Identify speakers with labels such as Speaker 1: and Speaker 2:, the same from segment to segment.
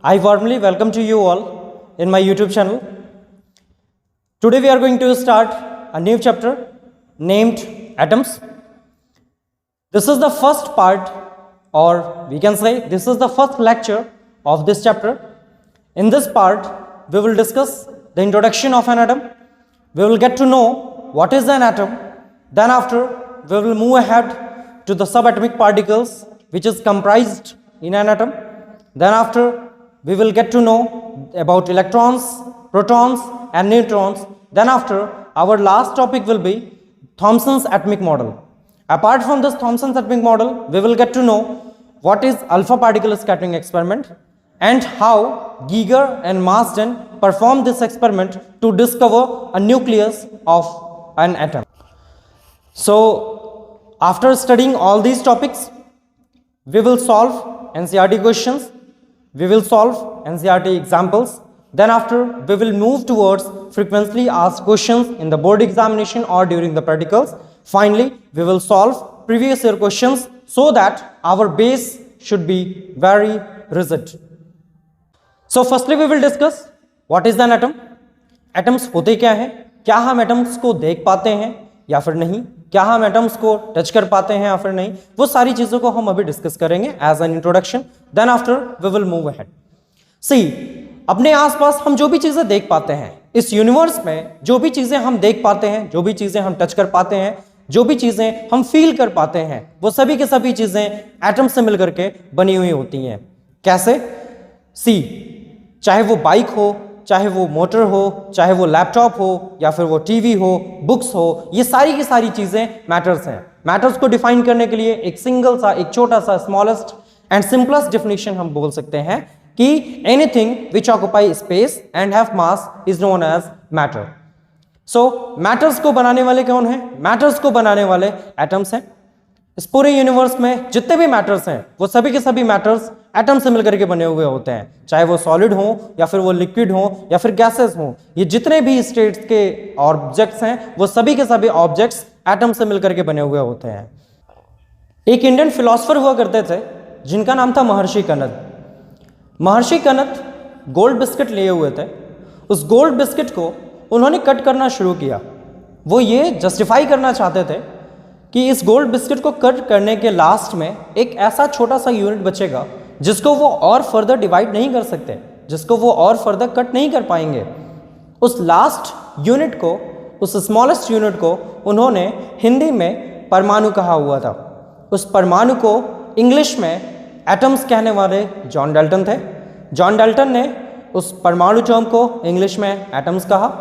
Speaker 1: I warmly welcome to you all in my YouTube channel. Today we are going to start a new chapter named atoms. This is the first part, or we can say this is the first lecture of this chapter. In this part, we will discuss the introduction of an atom. We will get to know what is an atom. Then after, we will move ahead to the subatomic particles which is comprised in an atom. Then after, we will get to know about electrons, protons and neutrons. Then after, our last topic will be Thomson's atomic model. Apart from this Thomson's atomic model, we will get to know what is alpha particle scattering experiment and how Geiger and Marsden performed this experiment to discover a nucleus of an atom. So, after studying all these topics, we will solve NCERT questions, we will solve NCERT examples. Then after, we will move towards frequently asked questions in the board examination or during the practicals. Finally, we will solve previous year questions so that our base should be very rigid. So firstly, we will discuss what is an atom. Atoms होते क्या हैं? क्या हम atoms को देख पाते हैं या फिर नहीं? क्या हम atoms को टच कर पाते हैं या फिर नहीं? वो सारी चीजों को हम अभी डिस्कस करेंगे as an introduction. Then after we will move ahead. See, अपने आसपास हम जो भी चीजें देख पाते हैं, इस यूनिवर्स में जो भी चीजें हम देख पाते हैं, जो भी चीजें हम टच कर पाते हैं, जो भी चीजें हम फील कर पाते हैं, वो सभी के सभी चीजें एटम से मिलकर के बनी हुई होती हैं. कैसे? सी, चाहे वो बाइक हो, चाहे वो मोटर हो, चाहे वो लैपटॉप हो या फिर वो टीवी हो, बुक्स हो, ये सारी की सारी चीजें मैटर्स हैं. मैटर्स को डिफाइन करने के लिए एक सिंगल सा, एक छोटा सा, स्मॉलेस्ट एंड सिंपलेस्ट डेफिनेशन हम बोल सकते हैं कि anything which occupy space and have mass is known as matter. So matters को बनाने वाले कौन हैं? मैटर्स को बनाने वाले एटम्स हैं. इस पूरे यूनिवर्स में जितने भी मैटर्स हैं, वो सभी के सभी मैटर्स एटम से मिलकर के बने हुए होते हैं. चाहे वो सॉलिड हो या फिर वो लिक्विड हो या फिर गैसेस हो, ये जितने भी स्टेट्स के ऑब्जेक्ट्स हैं, वो सभी के सभी ऑब्जेक्ट्स एटम से मिलकर के बने हुए होते हैं. एक इंडियन फिलोसफर हुआ करते थे जिनका नाम था महर्षि कनद. महर्षि कनद गोल्ड बिस्किट लिए हुए थे. उस गोल्ड बिस्किट को उन्होंने कट करना शुरू किया. वो ये जस्टिफाई करना चाहते थे कि इस गोल्ड बिस्किट को कट करने के लास्ट में एक ऐसा छोटा सा यूनिट बचेगा जिसको वो और फर्दर डिवाइड नहीं कर सकते, जिसको वो और फर्दर कट नहीं कर पाएंगे. उस लास्ट यूनिट को, उस स्मॉलेस्ट यूनिट को उन्होंने हिंदी में परमाणु कहा हुआ था. उस परमाणु को इंग्लिश में एटम्स कहने वाले जॉन डाल्टन थे. जॉन डाल्टन ने उस परमाणु टर्म को इंग्लिश में एटम्स कहा.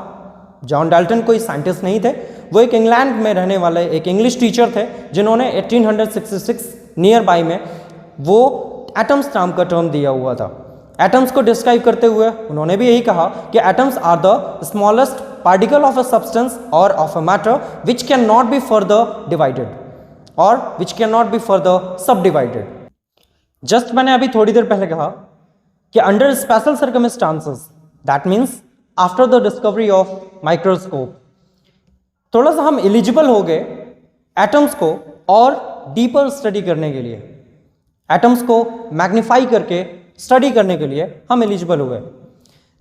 Speaker 1: जॉन डाल्टन कोई साइंटिस्ट नहीं थे, वो एक इंग्लैंड में रहने वाले एक इंग्लिश टीचर थे जिन्होंने 1866 नियर बाई में वो एटम्स नाम का टर्म दिया हुआ था. एटम्स को डिस्क्राइब करते हुए उन्होंने भी यही कहा कि atoms are the smallest particle of a substance और of a matter which can not be further divided और which can not be further subdivided. Just मैंने अभी थोड़ी देर पहले कहा कि under special circumstances, that means after the discovery of microscope, थोड़ा सा हम एलिजिबल हो गए एटम्स को और डीपर स्टडी करने के लिए. एटम्स को मैग्नीफाई करके स्टडी करने के लिए हम एलिजिबल हुए.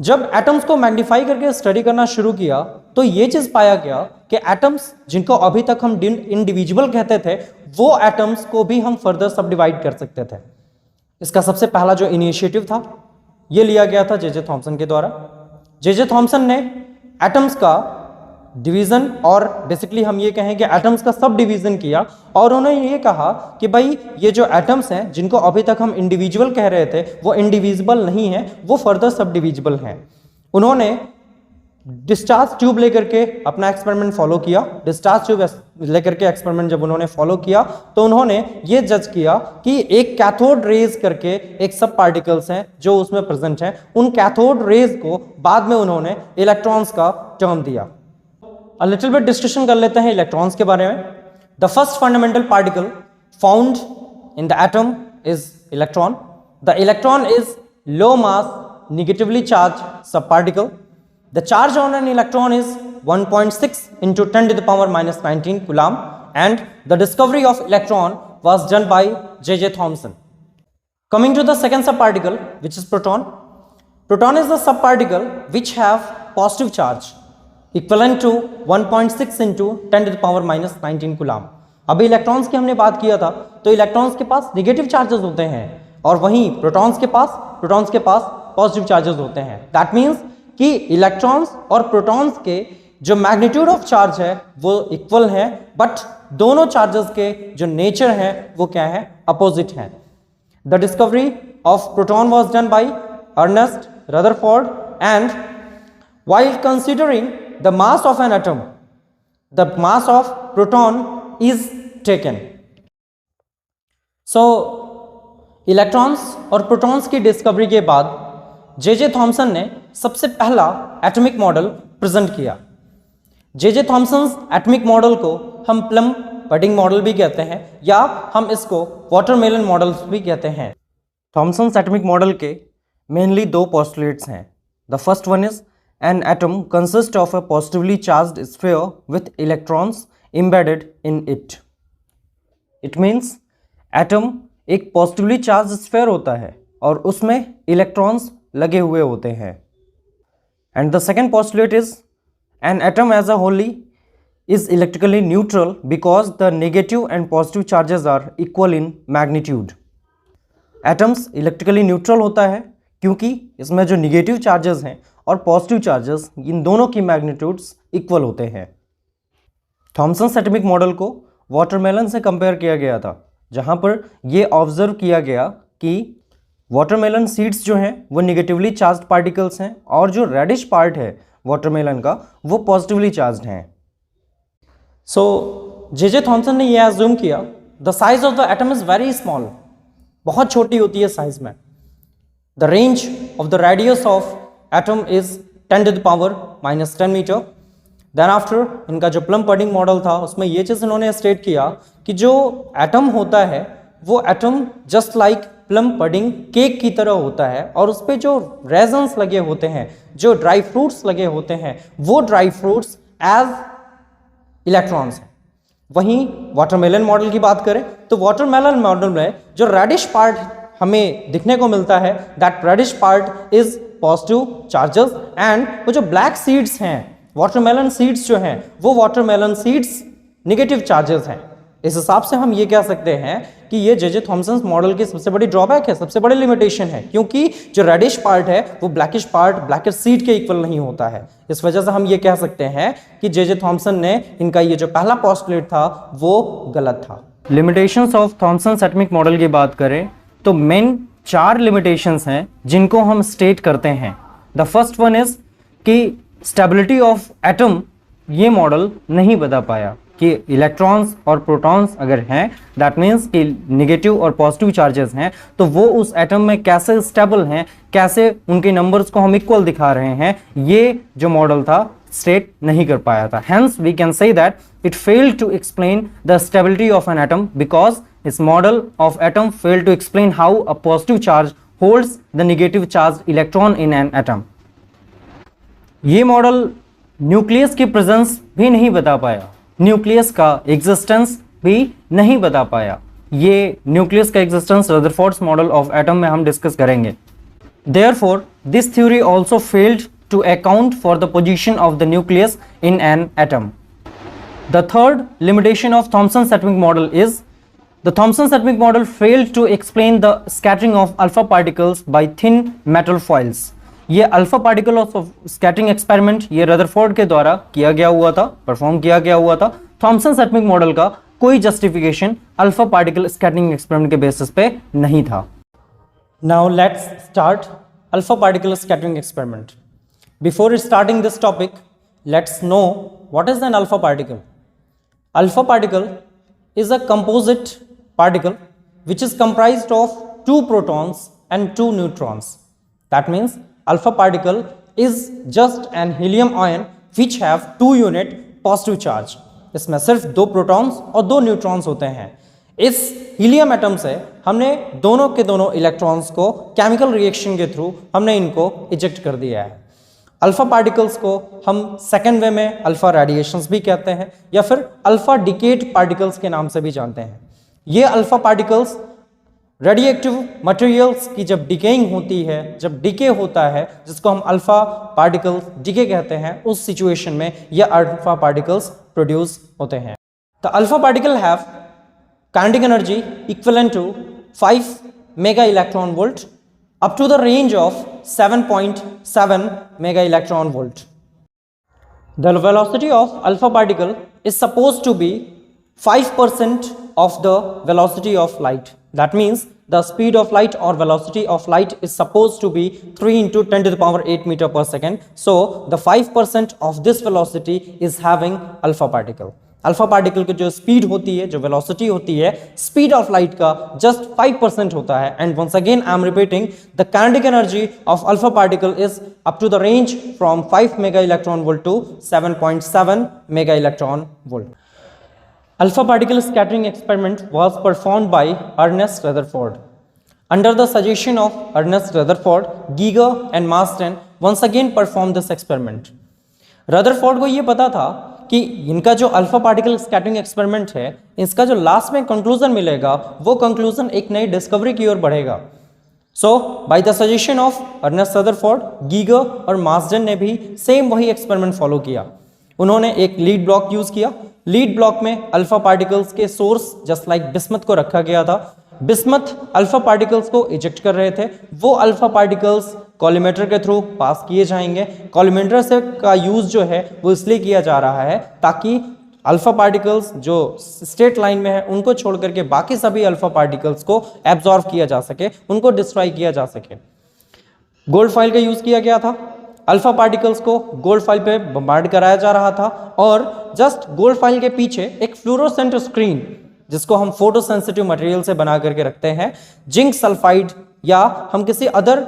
Speaker 1: जब एटम्स को मैग्नीफाई करके स्टडी करना शुरू किया तो ये चीज़ पाया गया कि एटम्स जिनको अभी तक हम इंडिविजुअल कहते थे, वो एटम्स को भी हम फर्दर सब डिवाइड कर सकते थे. इसका सबसे पहला जो इनिशिएटिव था ये लिया गया था जे थॉमसन के द्वारा. जे थॉमसन ने एटम्स का डिवीज़न और बेसिकली हम ये कहें कि एटम्स का सब डिवीज़न किया और उन्होंने ये कहा कि भाई ये जो एटम्स हैं जिनको अभी तक हम इंडिविजुअल कह रहे थे, वो इंडिविजिबल नहीं है, वो फर्दर सब डिविजिबल हैं. उन्होंने डिस्चार्ज ट्यूब लेकर के अपना एक्सपेरिमेंट फॉलो किया. डिस्चार्ज ट्यूब लेकर के एक्सपेरिमेंट जब उन्होंने फॉलो किया तो उन्होंने ये जज किया कि एक कैथोड रेज करके एक सब पार्टिकल्स हैं जो उसमें प्रेजेंट हैं. उन कैथोड रेज को बाद में उन्होंने इलेक्ट्रॉन्स का टर्म दिया. A little bit डिस्कशन कर लेते हैं इलेक्ट्रॉन्स के बारे में. The first fundamental particle found in the atom is electron. The electron is low mass negatively charged subparticle. The charge on an electron is 1.6 into 10 to the power minus 19 coulomb, and the discovery of electron was done by J.J. Thomson. Coming to the second subparticle, which is proton. Proton is the subparticle which have positive charge equivalent to 1.6 into 10 to the power minus 19 coulomb. अभी electrons की हमने बात किया था, तो electrons के पास negative charges होते हैं और वहीं प्रोटॉन्स के पास पॉजिटिव चार्जेस होते हैं। दैट मीन्स कि इलेक्ट्रॉन्स और प्रोटॉन्स के जो मैग्नीट्यूड ऑफ चार्ज है वो इक्वल है, बट दोनों चार्जेस के जो नेचर है वो क्या है, अपोजिट है। The discovery of proton was done by Ernest Rutherford and while considering the mass of an atom, the mass of proton is taken. So electrons और प्रोटॉन्स की डिस्कवरी के बाद जे थॉमसन ने सबसे पहला एटॉमिक मॉडल प्रेजेंट किया। J Thomson atomic model को हम प्लम पडिंग मॉडल भी कहते हैं या हम इसको वाटरमेलन मॉडल भी कहते हैं। थॉमसन एटॉमिक मॉडल के मेनली दो पोस्टुलेट्स हैं। The first one is an atom consists of a positively charged sphere with electrons embedded in it. It means atom एक positively charged sphere होता है और उसमें electrons लगे हुए होते हैं। And the second postulate is an atom as a whole is electrically neutral because the negative and positive charges are equal in magnitude. Atoms electrically neutral होता है क्योंकि इसमें जो नेगेटिव चार्जेस हैं और पॉजिटिव चार्जेस, इन दोनों की मैग्नीट्यूड्स इक्वल होते हैं। थॉमसन एटॉमिक मॉडल को वाटरमेलन से कंपेयर किया गया था, जहां पर यह ऑब्जर्व किया गया कि वाटरमेलन सीड्स जो हैं वो निगेटिवली चार्ज्ड पार्टिकल्स हैं और जो रेडिश पार्ट है वाटरमेलन का वो पॉजिटिवली चार्ज्ड हैं। सो जे थॉमसन ने यह एज्यूम किया the size of the atom is very small, बहुत छोटी होती है साइज में। The range of the radius of atom is 10 to the power minus 10 metre. Then after इनका जो प्लम पडिंग मॉडल था उसमें ये चीज़ इन्होंने स्टेट किया कि जो एटम होता है वो atom just like plum pudding cake की तरह होता है और उस पर जो रेजन्स लगे होते हैं, जो ड्राई फ्रूट्स लगे होते हैं, वो ड्राई फ्रूट्स एज इलेक्ट्रॉन्स हैं। वहीं वाटरमेलन मॉडल की बात करें तो वाटरमेलन मॉडल में जो रेडिश पार्ट हमें दिखने को मिलता है, that reddish part is positive charges and वो जो ब्लैक सीड्स हैं, वाटरमेलन सीड्स जो हैं, वो वाटरमेलन सीड्स नेगेटिव चार्जेस हैं। इस हिसाब से हम ये कह सकते हैं कि ये जे थॉमसन मॉडल की सबसे बड़ी ड्रॉबैक है, सबसे बड़ी लिमिटेशन है, क्योंकि जो रेडिश पार्ट है वो ब्लैकिश पार्ट ब्लैकिश सीड के इक्वल नहीं होता है। इस वजह से हम ये कह सकते हैं कि जे थॉमसन ने इनका ये जो पहला पोस्टुलेट था वो गलत था। Limitations of Thomson atomic model की बात करें तो मेन 4 लिमिटेशंस हैं जिनको हम स्टेट करते हैं। द फर्स्ट वन इज कि स्टेबिलिटी ऑफ एटम ये मॉडल नहीं बता पाया कि इलेक्ट्रॉन्स और प्रोटॉन्स अगर हैं, दैट मीन्स कि नेगेटिव और पॉजिटिव चार्जेस हैं, तो वो उस एटम में कैसे स्टेबल हैं, कैसे उनके नंबर्स को हम इक्वल दिखा रहे हैं, ये जो मॉडल था स्टेट नहीं कर पाया था। Hence we can say that it failed to explain the stability of an atom because its model of atom failed to explain how a positive charge holds the negative charged electron in an atom. ये model nucleus की presence भी नहीं बता पाया, nucleus का existence भी नहीं बता पाया। ये न्यूक्लियस का existence Rutherford's model of atom में हम डिस्कस करेंगे। Therefore, this theory also failed to account for the position of the nucleus in an atom. The third limitation of Thomson's atomic model is the Thomson's atomic model failed to explain the scattering of alpha particles by thin metal foils. ये alpha particle of scattering experiment ये Rutherford के द्वारा किया गया हुआ था, perform किया गया हुआ था। थॉमसन एटॉमिक मॉडल का कोई justification alpha particle scattering experiment के बेसिस पे नहीं था। Now let's start alpha particle scattering experiment. Before starting this topic, let's know what is an alpha particle. Alpha particle is a composite particle which is comprised of 2 protons and 2 neutrons. That means alpha particle is just an helium ion which have 2 unit positive charge. इसमें सिर्फ 2 protons और 2 neutrons होते हैं। इस helium atom से हमने दोनों के दोनों इलेक्ट्रॉन्स को केमिकल रिएक्शन के थ्रू हमने इनको इजेक्ट कर दिया है। अल्फा पार्टिकल्स को हम सेकेंड वे में अल्फा रेडिएशंस भी कहते हैं या फिर अल्फा डिकेट पार्टिकल्स के नाम से भी जानते हैं। ये अल्फा पार्टिकल्स रेडियोएक्टिव मटेरियल्स की जब डिकेइंग होती है, जब डिके होता है, जिसको हम अल्फा पार्टिकल्स डिके कहते हैं, उस सिचुएशन में ये अल्फा पार्टिकल्स प्रोड्यूस होते हैं। The alpha particle have kinetic energy equivalent to 5 mega electron volt up to the range of 7.7 mega electron volt. The velocity of alpha particle is supposed to be 5% of the velocity of light. That means the speed of light or velocity of light is supposed to be 3 into 10 to the power 8 meter per second. So the 5% of this velocity is having alpha particle. Alpha particle की जो speed होती है, जो velocity होती है, speed of light का just 5% होता है। And once again I am repeating, the kinetic energy of alpha particle is up to the range from 5 mega electron volt to 7.7 mega electron volt. Alpha particle scattering experiment was performed by Ernest Rutherford. Under the suggestion of Ernest Rutherford, Geiger and Marsden once again performed this experiment. Rutherford को ये पता था कि इनका जो alpha particle scattering experiment है, इसका जो लास्ट में कंक्लूजन मिलेगा, वो कंक्लूजन एक नई डिस्कवरी की ओर बढ़ेगा। So by the suggestion of Ernest Rutherford, Geiger और मार्सडेन ने भी सेम वही एक्सपेरिमेंट फॉलो किया। उन्होंने एक लीड ब्लॉक यूज किया। लीड ब्लॉक में अल्फा पार्टिकल्स के सोर्स जस्ट लाइक बिस्मथ को रखा गया था। बिस्मथ अल्फा पार्टिकल्स को इजेक्ट कर रहे थे। वो अल्फा पार्टिकल्स कॉलीमेटर के थ्रू पास किए जाएंगे। कॉलीमेटर से का यूज जो है वो इसलिए किया जा रहा है ताकि अल्फा पार्टिकल्स जो स्ट्रेट लाइन में है उनको छोड़ करके बाकी सभी अल्फा पार्टिकल्स को एब्जॉर्व किया जा सके, उनको डिस्ट्रॉय किया जा सके। गोल्ड फॉइल का यूज किया गया था। अल्फा पार्टिकल्स को गोल्ड फॉइल पे बम्बार्ड कराया जा रहा था और जस्ट गोल्ड फॉइल के पीछे एक फ्लोरोसेंट स्क्रीन, जिसको हम फोटो सेंसिटिव मटेरियल से बना करके रखते हैं, जिंक सल्फाइड या हम किसी अदर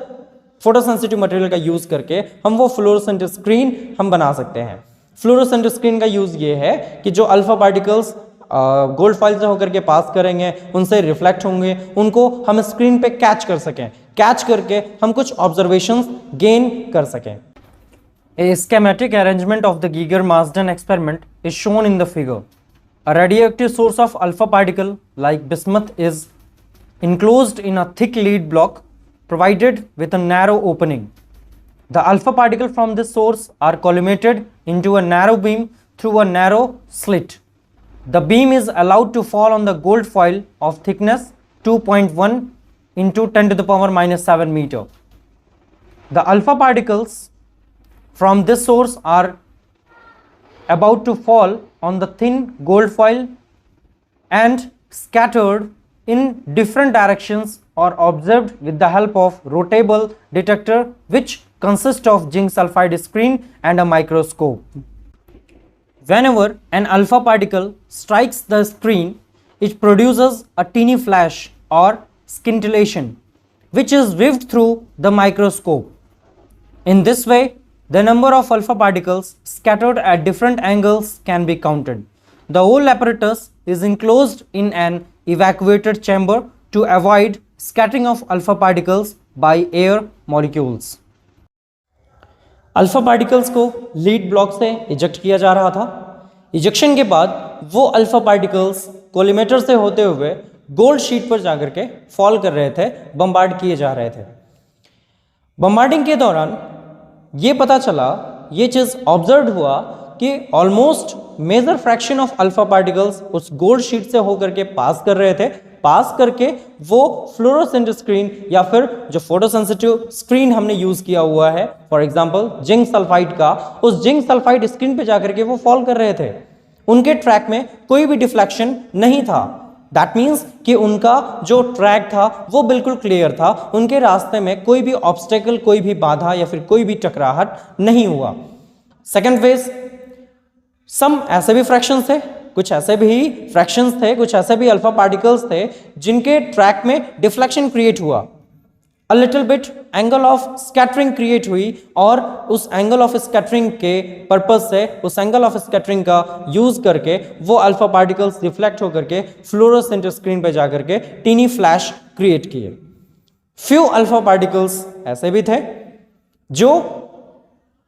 Speaker 1: फोटो सेंसिटिव मटेरियल का यूज करके हम वो फ्लोरोसेंट स्क्रीन हम बना सकते हैं। फ्लोरोसेंट स्क्रीन का यूज ये है कि जो अल्फा पार्टिकल्स गोल्ड फॉइल से होकर के पास करेंगे, उनसे रिफ्लेक्ट होंगे, उनको हम स्क्रीन पे कैच कर सकें, कैच करके हम कुछ ऑब्जर्वेशंस गेन कर सकें। A schematic arrangement of the Geiger-Marsden experiment is shown in the figure. A radioactive source of alpha particle like bismuth is enclosed in a thick lead block provided with a narrow opening. The alpha particle from this source are collimated into a narrow beam through a narrow slit. The beam is allowed to fall on the gold foil of thickness 2.1 into 10 to the power minus 7 meter. The alpha particles from this source are about to fall on the thin gold foil and scattered in different directions or observed with the help of rotable detector which consists of zinc sulfide screen and a microscope. Whenever an alpha particle strikes the screen, it produces a teeny flash or scintillation which is viewed through the microscope. In this way, the number of alpha particles scattered at different angles can be counted. The whole apparatus is enclosed in an evacuated chamber to avoid scattering of alpha particles by air molecules. Alpha particles को lead block से eject किया जा रहा था। Ejection के बाद वो alpha particles collimator से होते हुए गोल्ड शीट पर जाकर के फॉल कर रहे थे, बम्बार्ड किए जा रहे थे। बम्बार्डिंग के दौरान ये पता चला, ये चीज़ ऑब्जर्व हुआ कि almost major fraction of alpha particles उस गोल्ड शीट से होकर के पास कर रहे थे। पास करके वो फ्लोरोसेंट स्क्रीन या फिर जो फोटोसेंसिटिव स्क्रीन हमने यूज किया हुआ है, फॉर एग्जांपल जिंक सल्फाइड का, उस जिंक सल्फाइड स्क्रीन पे जाकर के वो फॉल कर रहे थे। उनके ट्रैक में कोई भी डिफ्लेक्शन नहीं था। दैट मीन्स कि उनका जो ट्रैक था वो बिल्कुल क्लियर था। उनके रास्ते में कोई भी ऑब्स्टेकल, कोई भी बाधा या फिर कोई भी टकराहट नहीं हुआ। सेकेंड फेज, सम ऐसे भी फ्रैक्शंस थे, कुछ ऐसे भी फ्रैक्शंस थे, कुछ ऐसे भी अल्फा पार्टिकल्स थे जिनके ट्रैक में डिफ्लेक्शन क्रिएट हुआ, a little bit angle of scattering create हुई और उस एंगल ऑफ स्कैटरिंग के पर्पज से, उस एंगल ऑफ स्कैटरिंग का यूज करके वो अल्फा पार्टिकल्स रिफ्लेक्ट होकर के फ्लोरोसेंट स्क्रीन पे जाकर के टीनी फ्लैश क्रिएट किए। फ्यू अल्फा पार्टिकल्स ऐसे भी थे जो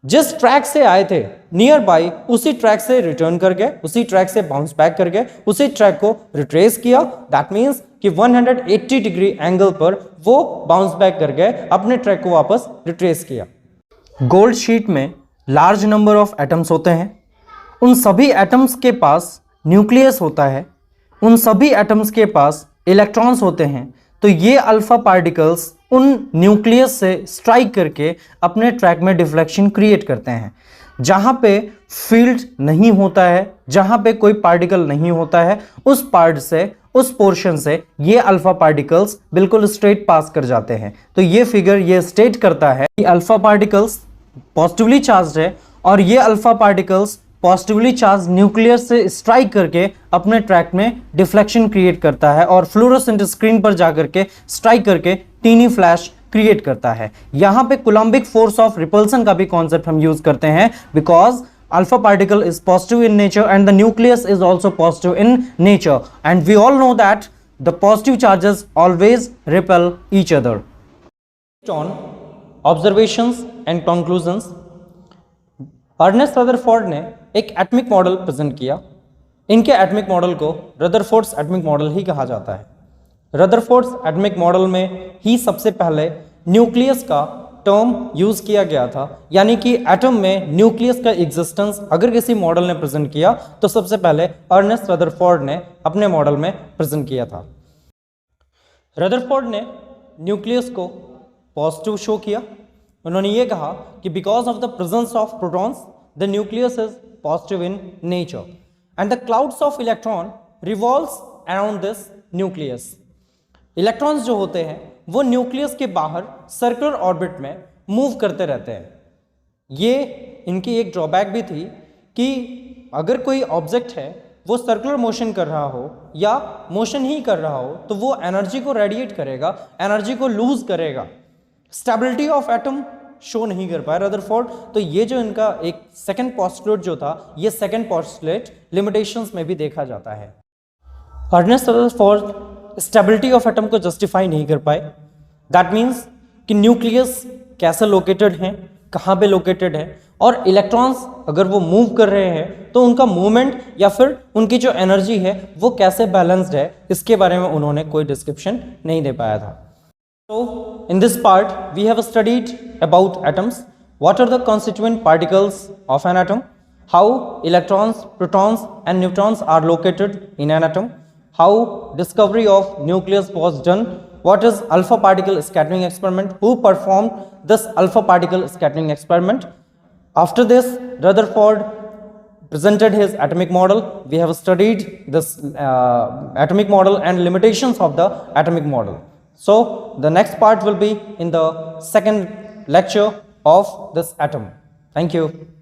Speaker 1: जिस ट्रैक से आए थे नियर बाई उसी ट्रैक से रिटर्न कर गए, उसी ट्रैक से बाउंस बैक कर गए, उसी ट्रैक को रिट्रेस किया। दैट मीन्स कि 180 डिग्री एंगल पर वो बाउंस बैक कर गए, अपने ट्रैक को वापस रिट्रेस किया। गोल्ड शीट में लार्ज नंबर ऑफ एटम्स होते हैं, उन सभी एटम्स के पास न्यूक्लियस होता है, उन सभी एटम्स के पास इलेक्ट्रॉन्स होते हैं। तो ये अल्फा पार्टिकल्स उन न्यूक्लियस से स्ट्राइक करके अपने ट्रैक में डिफ्लेक्शन क्रिएट करते हैं। जहाँ पे फील्ड नहीं होता है, जहाँ पे कोई पार्टिकल नहीं होता है, उस पार्ट से, उस पोर्शन से ये अल्फा पार्टिकल्स बिल्कुल स्ट्रेट पास कर जाते हैं। तो ये फिगर ये स्टेट करता है कि अल्फा पार्टिकल्स पॉजिटिवली चार्ज्ड है और ये alpha particles positively charge nucleus से स्ट्राइक करके अपने ट्रैक में डिफ्लेक्शन क्रिएट करता है और फ्लोरोसेंट स्क्रीन पर जाकर के स्ट्राइक करके टीनी फ्लैश क्रिएट करता है। यहां पे कूलम्बिक फोर्स ऑफ रिपल्सन का भी कॉन्सेप्ट हम यूज करते हैं, because alpha particle is positive in nature and the nucleus is also positive in nature, and we all know that the positive charges always repel each other. On observations and conclusions, Ernest Rutherford ने एक atomic model present किया। इनके atomic model को Rutherford's atomic model ही कहा जाता है। Rutherford's atomic model में ही सबसे पहले न्यूक्लियस का टर्म यूज किया गया था, यानी कि एटम में न्यूक्लियस का एग्जिस्टेंस अगर किसी मॉडल ने प्रेजेंट किया तो सबसे पहले अर्नेस्ट रदरफोर्ड ने अपने मॉडल में प्रेजेंट किया था। रदरफोर्ड ने न्यूक्लियस को पॉजिटिव शो किया। उन्होंने ये कहा कि because of the presence of protons the nucleus is positive in nature and the clouds of electron revolves around this nucleus. Electrons जो होते हैं वो न्यूक्लियस के बाहर सर्कुलर ऑर्बिट में मूव करते रहते हैं। ये इनकी एक ड्रॉबैक भी थी कि अगर कोई ऑब्जेक्ट है वो सर्कुलर मोशन कर रहा हो या मोशन ही कर रहा हो तो वो एनर्जी को रेडिएट करेगा, एनर्जी को लूज करेगा, स्टेबिलिटी ऑफ एटम शो नहीं कर पाया रदरफोर्ड। तो ये जो इनका एक सेकंड पोस्टुलेट जो था, ये सेकंड पोस्टुलेट लिमिटेशंस में भी देखा जाता है। Ernest Rutherford stability of atom को जस्टिफाई नहीं कर पाए। दैट मीन्स कि न्यूक्लियस कैसे लोकेटेड है, कहाँ पे लोकेटेड है, और इलेक्ट्रॉन्स अगर वो मूव कर रहे हैं तो उनका मूवमेंट या फिर उनकी जो एनर्जी है वो कैसे बैलेंस्ड है, इसके बारे में उन्होंने कोई डिस्क्रिप्शन नहीं दे पाया था। So, in this part, we have studied about atoms. What are the constituent particles of an atom? How electrons, protons and neutrons are located in an atom? How discovery of nucleus was done? What is alpha particle scattering experiment? Who performed this alpha particle scattering experiment? After this, Rutherford presented his atomic model. We have studied this atomic model and limitations of the atomic model. So the next part will be in the second lecture of this atom. Thank you.